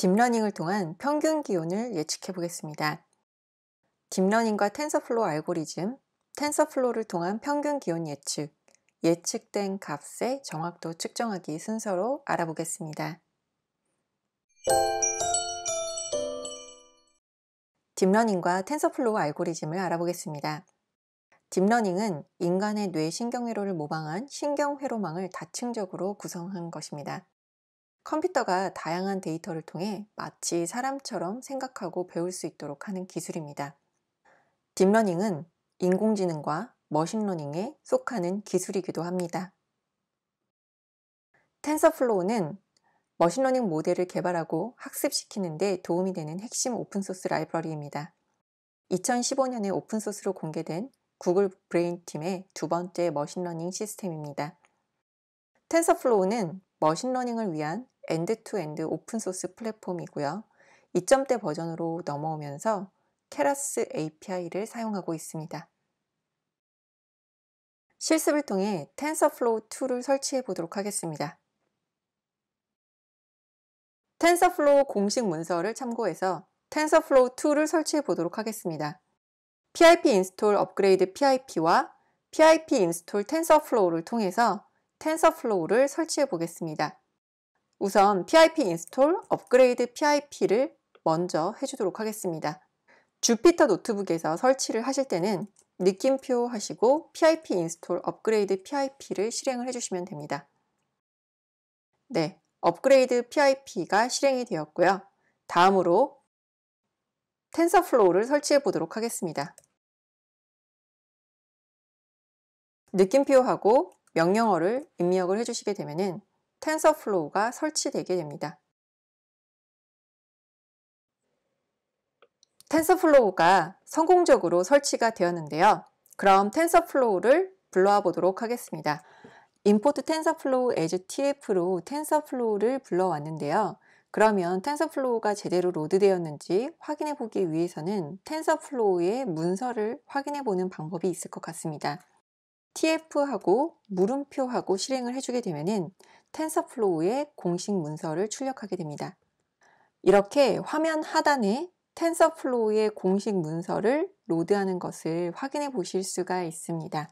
딥러닝을 통한 평균 기온을 예측해 보겠습니다. 딥러닝과 텐서플로우 알고리즘, 텐서플로우를 통한 평균 기온 예측, 예측된 값의 정확도 측정하기 순서로 알아보겠습니다. 딥러닝과 텐서플로우 알고리즘을 알아보겠습니다. 딥러닝은 인간의 뇌 신경회로를 모방한 신경회로망을 다층적으로 구성한 것입니다. 컴퓨터가 다양한 데이터를 통해 마치 사람처럼 생각하고 배울 수 있도록 하는 기술입니다. 딥러닝은 인공지능과 머신러닝에 속하는 기술이기도 합니다. 텐서플로우는 머신러닝 모델을 개발하고 학습시키는 데 도움이 되는 핵심 오픈소스 라이브러리입니다. 2015년에 오픈소스로 공개된 구글 브레인 팀의 두 번째 머신러닝 시스템입니다. 텐서플로우는 머신러닝을 위한 엔드-투-엔드 오픈소스 플랫폼이고요. 2점대 버전으로 넘어오면서 케라스 API를 사용하고 있습니다. 실습을 통해 텐서플로우2를 설치해 보도록 하겠습니다. 텐서플로우 공식 문서를 참고해서 텐서플로우2를 설치해 보도록 하겠습니다. pip 인스톨 업그레이드 pip와 pip 인스톨 텐서플로우를 통해서 텐서플로우를 설치해 보겠습니다. 우선 pip 인스톨 업그레이드 pip를 먼저 해주도록 하겠습니다. 주피터 노트북에서 설치를 하실 때는 느낌표 하시고 pip 인스톨 업그레이드 pip를 실행을 해주시면 됩니다. 네, 업그레이드 pip가 실행이 되었고요. 다음으로 텐서플로우를 설치해 보도록 하겠습니다. 느낌표하고 명령어를 입력을 해주시게 되면 텐서플로우가 설치되게 됩니다. 텐서플로우가 성공적으로 설치가 되었는데요. 그럼 텐서플로우를 불러와 보도록 하겠습니다. import tensorflow as tf로 텐서플로우를 불러왔는데요. 그러면 텐서플로우가 제대로 로드되었는지 확인해 보기 위해서는 텐서플로우의 문서를 확인해 보는 방법이 있을 것 같습니다. tf하고 물음표하고 실행을 해주게 되면 텐서플로우의 공식 문서를 출력하게 됩니다. 이렇게 화면 하단에 텐서플로우의 공식 문서를 로드하는 것을 확인해 보실 수가 있습니다.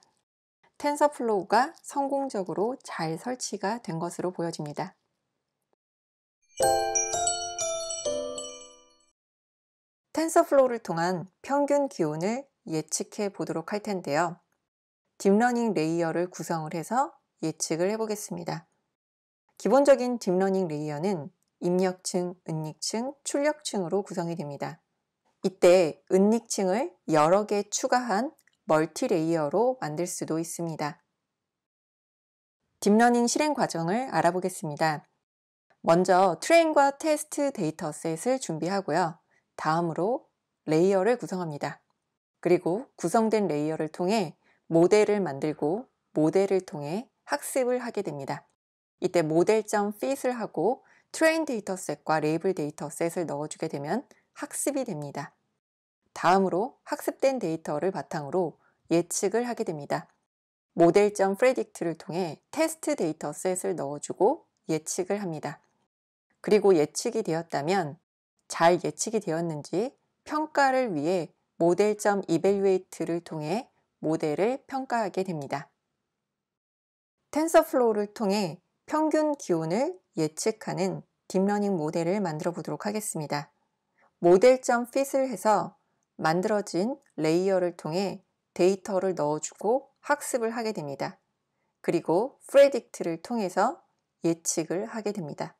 텐서플로우가 성공적으로 잘 설치가 된 것으로 보여집니다. 텐서플로우를 통한 평균 기온을 예측해 보도록 할 텐데요. 딥러닝 레이어를 구성을 해서 예측을 해보겠습니다. 기본적인 딥러닝 레이어는 입력층, 은닉층, 출력층으로 구성이 됩니다. 이때 은닉층을 여러 개 추가한 멀티 레이어로 만들 수도 있습니다. 딥러닝 실행 과정을 알아보겠습니다. 먼저 트레인과 테스트 데이터셋을 준비하고요. 다음으로 레이어를 구성합니다. 그리고 구성된 레이어를 통해 모델을 만들고 모델을 통해 학습을 하게 됩니다. 이때 model.fit을 하고 트레인 데이터셋과 레이블 데이터셋을 넣어주게 되면 학습이 됩니다. 다음으로 학습된 데이터를 바탕으로 예측을 하게 됩니다. model.predict를 통해 테스트 데이터셋을 넣어주고 예측을 합니다. 그리고 예측이 되었다면 잘 예측이 되었는지 평가를 위해 model.evaluate를 통해 모델을 평가하게 됩니다. 텐서플로우를 통해 평균 기온을 예측하는 딥러닝 모델을 만들어 보도록 하겠습니다. model.fit을 해서 만들어진 레이어를 통해 데이터를 넣어주고 학습을 하게 됩니다. 그리고 predict를 통해서 예측을 하게 됩니다.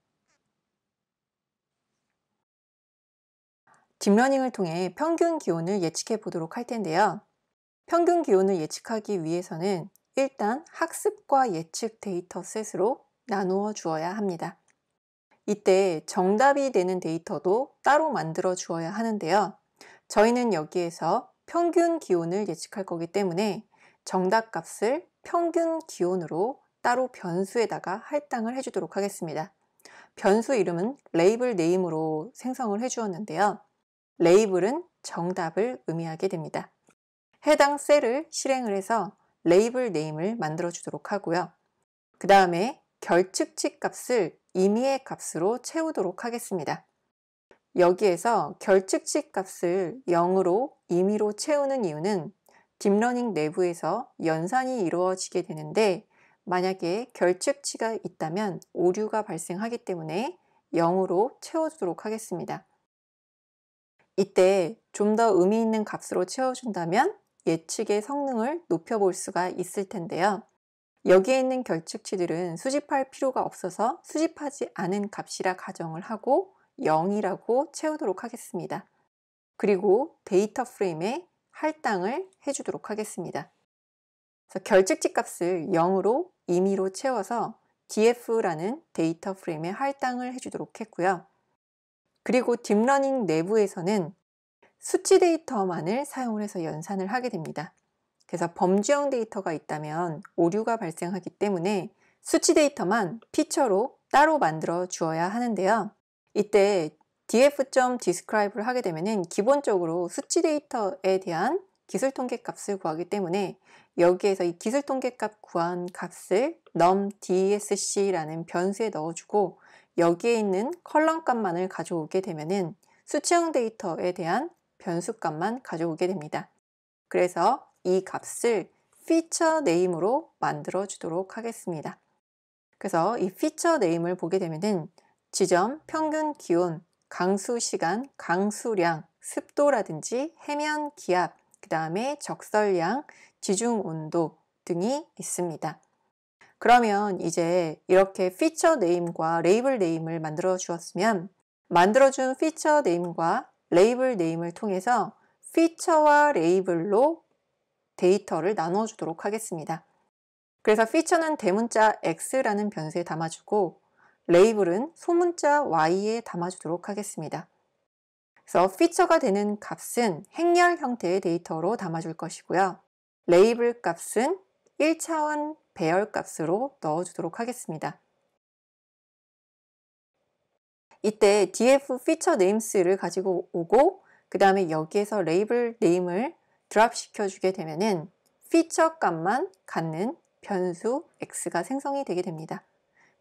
딥러닝을 통해 평균 기온을 예측해 보도록 할 텐데요. 평균 기온을 예측하기 위해서는 일단 학습과 예측 데이터셋으로 나누어 주어야 합니다. 이때 정답이 되는 데이터도 따로 만들어 주어야 하는데요. 저희는 여기에서 평균 기온을 예측할 거기 때문에 정답 값을 평균 기온으로 따로 변수에다가 할당을 해주도록 하겠습니다. 변수 이름은 레이블 네임으로 생성을 해주었는데요. 레이블은 정답을 의미하게 됩니다. 해당 셀을 실행을 해서 레이블 네임을 만들어 주도록 하고요. 그 다음에 결측치 값을 임의의 값으로 채우도록 하겠습니다. 여기에서 결측치 값을 0으로 임의로 채우는 이유는 딥러닝 내부에서 연산이 이루어지게 되는데 만약에 결측치가 있다면 오류가 발생하기 때문에 0으로 채워주도록 하겠습니다. 이때 좀 더 의미 있는 값으로 채워준다면 예측의 성능을 높여볼 수가 있을 텐데요. 여기에 있는 결측치들은 수집할 필요가 없어서 수집하지 않은 값이라 가정을 하고 0이라고 채우도록 하겠습니다. 그리고 데이터 프레임에 할당을 해주도록 하겠습니다. 그래서 결측치 값을 0으로 임의로 채워서 df라는 데이터 프레임에 할당을 해주도록 했고요. 그리고 딥러닝 내부에서는 수치 데이터만을 사용을 해서 연산을 하게 됩니다. 그래서 범주형 데이터가 있다면 오류가 발생하기 때문에 수치 데이터만 피처로 따로 만들어 주어야 하는데요. 이때 df.describe를 하게 되면 기본적으로 수치 데이터에 대한 기술통계 값을 구하기 때문에 여기에서 이 기술통계 값 구한 값을 numDSC라는 변수에 넣어주고 여기에 있는 컬럼 값만을 가져오게 되면 수치형 데이터에 대한 변수 값만 가져오게 됩니다. 그래서 이 값을 feature name으로 만들어 주도록 하겠습니다. 그래서 이 feature name을 보게 되면은 지점, 평균 기온, 강수 시간, 강수량, 습도라든지 해면 기압, 그 다음에 적설량, 지중 온도 등이 있습니다. 그러면 이제 이렇게 feature name과 label name을 만들어 주었으면 만들어준 feature name과 label name을 통해서 feature와 label로 데이터를 나눠 주도록 하겠습니다. 그래서 feature는 대문자 x라는 변수에 담아주고 label은 소문자 y에 담아주도록 하겠습니다. 그래서 feature가 되는 값은 행렬 형태의 데이터로 담아줄 것이고요. label 값은 1차원 배열 값으로 넣어주도록 하겠습니다. 이때 df feature names를 가지고 오고 그 다음에 여기에서 label name을 드랍 시켜주게 되면은 feature 값만 갖는 변수 x가 생성이 되게 됩니다.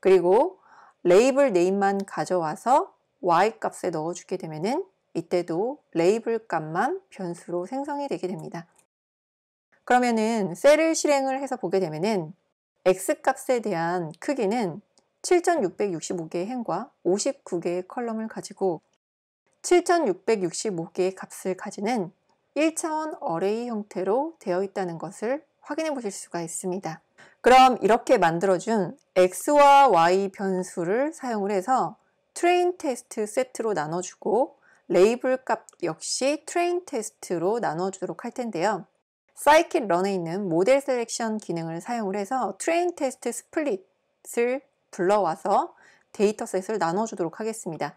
그리고 label name만 가져와서 y 값에 넣어주게 되면은 이때도 label 값만 변수로 생성이 되게 됩니다. 그러면은 셀을 실행을 해서 보게 되면은 x 값에 대한 크기는 7665개의 행과 59개의 컬럼을 가지고 7665개의 값을 가지는 1차원 어레이 형태로 되어 있다는 것을 확인해 보실 수가 있습니다. 그럼 이렇게 만들어준 x와 y 변수를 사용을 해서 트레인 테스트 세트로 나눠주고 레이블 값 역시 트레인 테스트로 나눠주도록 할 텐데요. scikit-learn에 있는 모델 셀렉션 기능을 사용을 해서 트레인 테스트 스플릿을 불러와서 데이터셋을 나눠주도록 하겠습니다.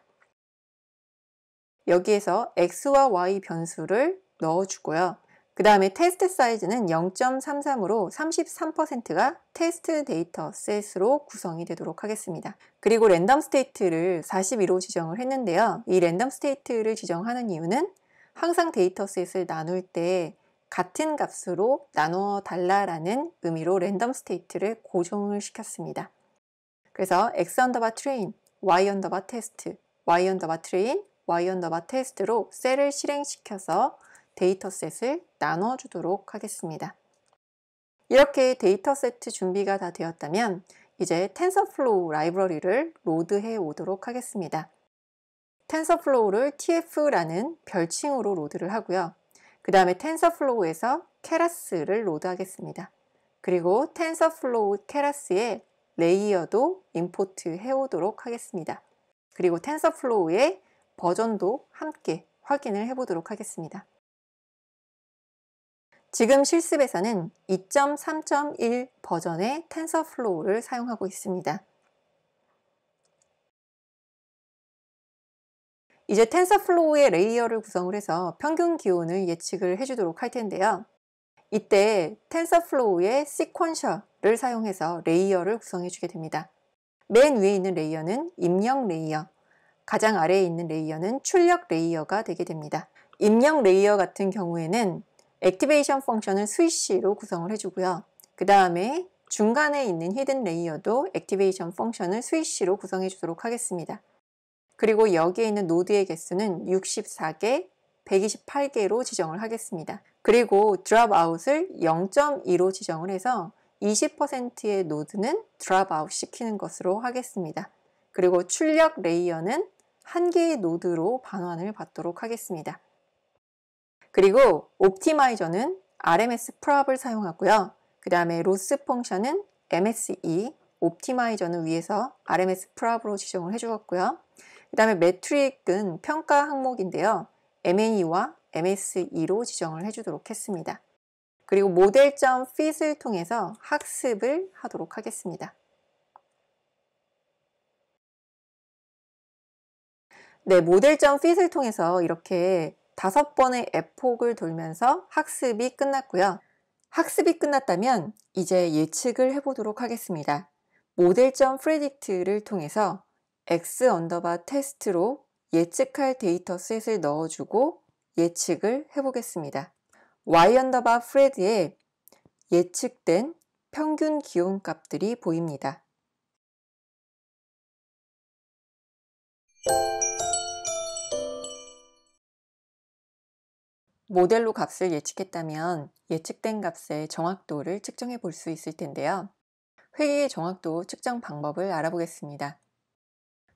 여기에서 x와 y 변수를 넣어주고요. 그 다음에 테스트 사이즈는 0.33으로 33%가 테스트 데이터 셋으로 구성이 되도록 하겠습니다. 그리고 랜덤 스테이트를 41로 지정을 했는데요. 이 랜덤 스테이트를 지정하는 이유는 항상 데이터 셋을 나눌 때 같은 값으로 나누어 달라라는 의미로 랜덤 스테이트를 고정을 시켰습니다. 그래서 x 언더바 train, y 언더바 test, y 언더바 train, y 언더바 test로 셀을 실행시켜서 데이터셋을 나눠주도록 하겠습니다. 이렇게 데이터셋 준비가 다 되었다면 이제 TensorFlow 라이브러리를 로드해 오도록 하겠습니다. TensorFlow를 tf라는 별칭으로 로드를 하고요. 그 다음에 TensorFlow에서 Keras를 로드하겠습니다. 그리고 TensorFlow Keras에 레이어도 임포트 해오도록 하겠습니다. 그리고 TensorFlow의 버전도 함께 확인을 해보도록 하겠습니다. 지금 실습에서는 2.3.1 버전의 TensorFlow를 사용하고 있습니다. 이제 TensorFlow의 레이어를 구성을 해서 평균 기온을 예측을 해주도록 할 텐데요. 이때 TensorFlow의 Sequential을 사용해서 레이어를 구성해 주게 됩니다. 맨 위에 있는 레이어는 입력 레이어, 가장 아래에 있는 레이어는 출력 레이어가 되게 됩니다. 입력 레이어 같은 경우에는 액티베이션 펑션을 스위시로 구성을 해주고요. 그 다음에 중간에 있는 히든 레이어도 액티베이션 펑션을 스위시로 구성해 주도록 하겠습니다. 그리고 여기에 있는 노드의 개수는 64개, 128개로 지정을 하겠습니다. 그리고 드롭아웃을 0.2로 지정을 해서 20%의 노드는 드롭아웃 시키는 것으로 하겠습니다. 그리고 출력 레이어는 한 개의 노드로 반환을 받도록 하겠습니다. 그리고 옵티마이저는 RMS 프롭을 사용하고요. 그 다음에 로스 펑션은 MSE, 옵티마이저는 위에서 RMS 프롭으로 지정을 해주었고요. 그 다음에 매트릭은 평가 항목인데요. MA와 MSE로 지정을 해주도록 했습니다. 그리고 모델.fit을 통해서 학습을 하도록 하겠습니다. 네, 모델.fit을 통해서 이렇게 5번의 에폭을 돌면서 학습이 끝났고요. 학습이 끝났다면 이제 예측을 해보도록 하겠습니다. 모델.predict를 통해서 x_test로 예측할 데이터 셋을 넣어주고 예측을 해보겠습니다. y_fred에 예측된 평균 기온 값들이 보입니다. 모델로 값을 예측했다면 예측된 값의 정확도를 측정해 볼 수 있을 텐데요. 회계의 정확도 측정 방법을 알아보겠습니다.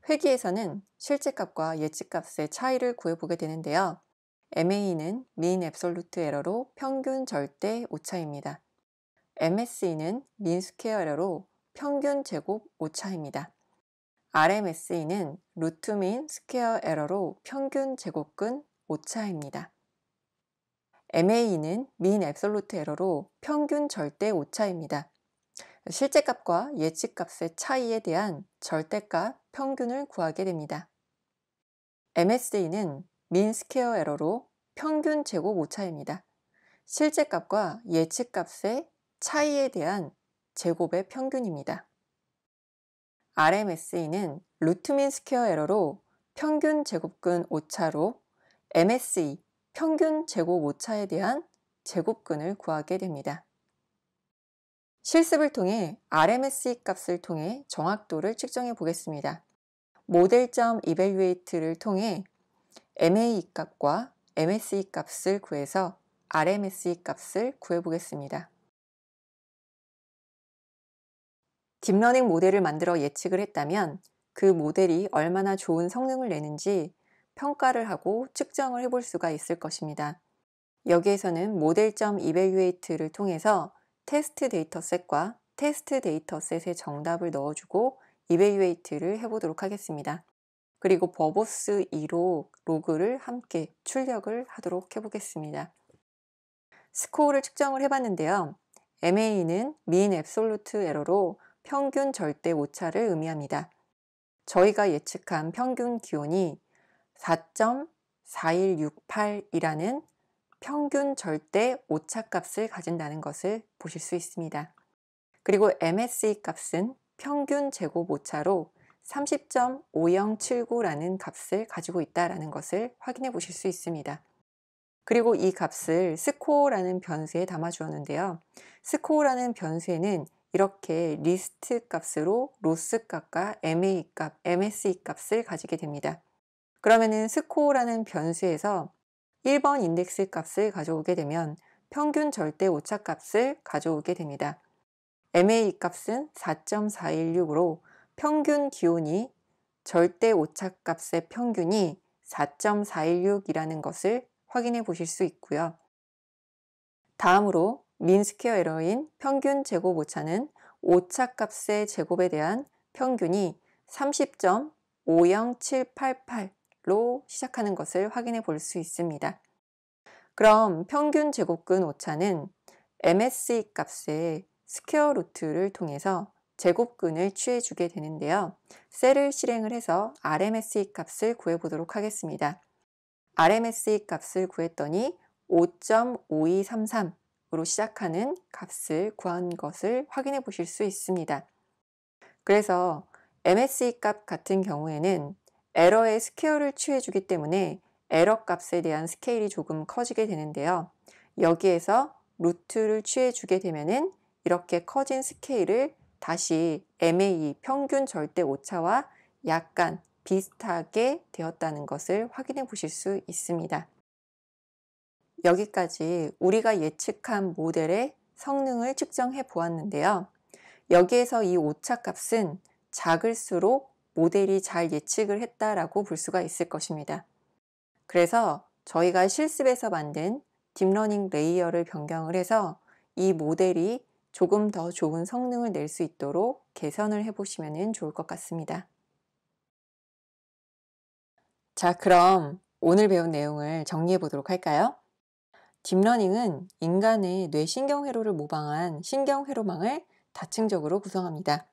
회계에서는 실제값과 예측값의 차이를 구해보게 되는데요. MA는 mean absolute error로 평균 절대 오차입니다. MSE는 mean square error로 평균 제곱 오차입니다. RMSE는 root mean square error로 평균 제곱근 오차입니다. MA는 mean absolute error로 평균 절대 오차입니다. 실제값과 예측값의 차이에 대한 절대값 평균을 구하게 됩니다. MSE는 mean square error로 평균 제곱 오차입니다. 실제값과 예측값의 차이에 대한 제곱의 평균입니다. RMSE는 root mean square error로 평균 제곱근 오차로 MSE 평균 제곱 오차에 대한 제곱근을 구하게 됩니다. 실습을 통해 RMSE 값을 통해 정확도를 측정해 보겠습니다. 모델.evaluate를 통해 MAE 값과 MSE 값을 구해서 RMSE 값을 구해 보겠습니다. 딥러닝 모델을 만들어 예측을 했다면 그 모델이 얼마나 좋은 성능을 내는지 평가를 하고 측정을 해볼 수가 있을 것입니다. 여기에서는 모델.evaluate를 통해서 테스트 데이터셋과 테스트 데이터셋의 정답을 넣어주고 evaluate를 해보도록 하겠습니다. 그리고 버보스 2로 로그를 함께 출력을 하도록 해보겠습니다. 스코어를 측정을 해봤는데요. MA는 mean absolute error로 평균 절대 오차를 의미합니다. 저희가 예측한 평균 기온이 4.4168이라는 평균 절대 오차값을 가진다는 것을 보실 수 있습니다. 그리고 MSE 값은 평균 제곱 오차로 30.5079라는 값을 가지고 있다는 것을 확인해 보실 수 있습니다. 그리고 이 값을 스코어라는 변수에 담아 주었는데요. 스코어라는 변수에는 이렇게 리스트 값으로 로스 값과 MA 값, MSE 값을 가지게 됩니다. 그러면은 스코어라는 변수에서 1번 인덱스 값을 가져오게 되면 평균 절대 오차 값을 가져오게 됩니다. MA 값은 4.416으로 평균 기온이 절대 오차 값의 평균이 4.416이라는 것을 확인해 보실 수 있고요. 다음으로 mean square error인 평균 제곱 오차는 오차 값의 제곱에 대한 평균이 30.50788로 시작하는 것을 확인해 볼 수 있습니다. 그럼 평균 제곱근 오차는 MSE 값의 스퀘어 루트를 통해서 제곱근을 취해주게 되는데요. 셀을 실행을 해서 RMSE 값을 구해보도록 하겠습니다. RMSE 값을 구했더니 5.5233으로 시작하는 값을 구한 것을 확인해 보실 수 있습니다. 그래서 MSE 값 같은 경우에는 에러의 스케일을 취해주기 때문에 에러 값에 대한 스케일이 조금 커지게 되는데요. 여기에서 루트를 취해주게 되면은 이렇게 커진 스케일을 다시 MAE 평균 절대 오차와 약간 비슷하게 되었다는 것을 확인해 보실 수 있습니다. 여기까지 우리가 예측한 모델의 성능을 측정해 보았는데요. 여기에서 이 오차값은 작을수록 모델이 잘 예측을 했다라고 볼 수가 있을 것입니다. 그래서 저희가 실습에서 만든 딥러닝 레이어를 변경을 해서 이 모델이 조금 더 좋은 성능을 낼 수 있도록 개선을 해보시면 좋을 것 같습니다. 자, 그럼 오늘 배운 내용을 정리해 보도록 할까요? 딥러닝은 인간의 뇌신경회로를 모방한 신경회로망을 다층적으로 구성합니다.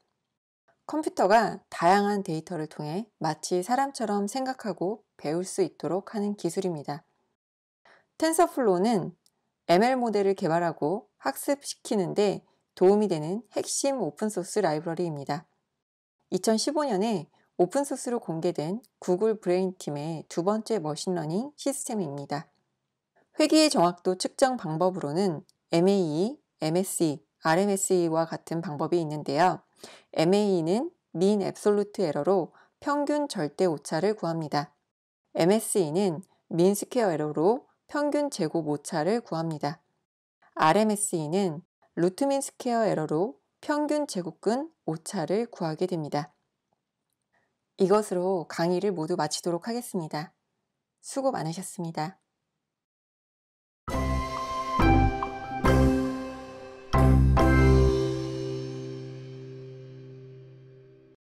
컴퓨터가 다양한 데이터를 통해 마치 사람처럼 생각하고 배울 수 있도록 하는 기술입니다. 텐서플로우는 ML 모델을 개발하고 학습시키는데 도움이 되는 핵심 오픈소스 라이브러리입니다. 2015년에 오픈소스로 공개된 구글 브레인 팀의 두 번째 머신러닝 시스템입니다. 회귀의 정확도 측정 방법으로는 MAE, MSE, RMSE와 같은 방법이 있는데요. MAE는 mean absolute error로 평균 절대 오차를 구합니다. MSE는 mean square error로 평균 제곱 오차를 구합니다. RMSE는 루트 민 스퀘어 에러로 평균 제곱근 오차를 구하게 됩니다. 이것으로 강의를 모두 마치도록 하겠습니다. 수고 많으셨습니다.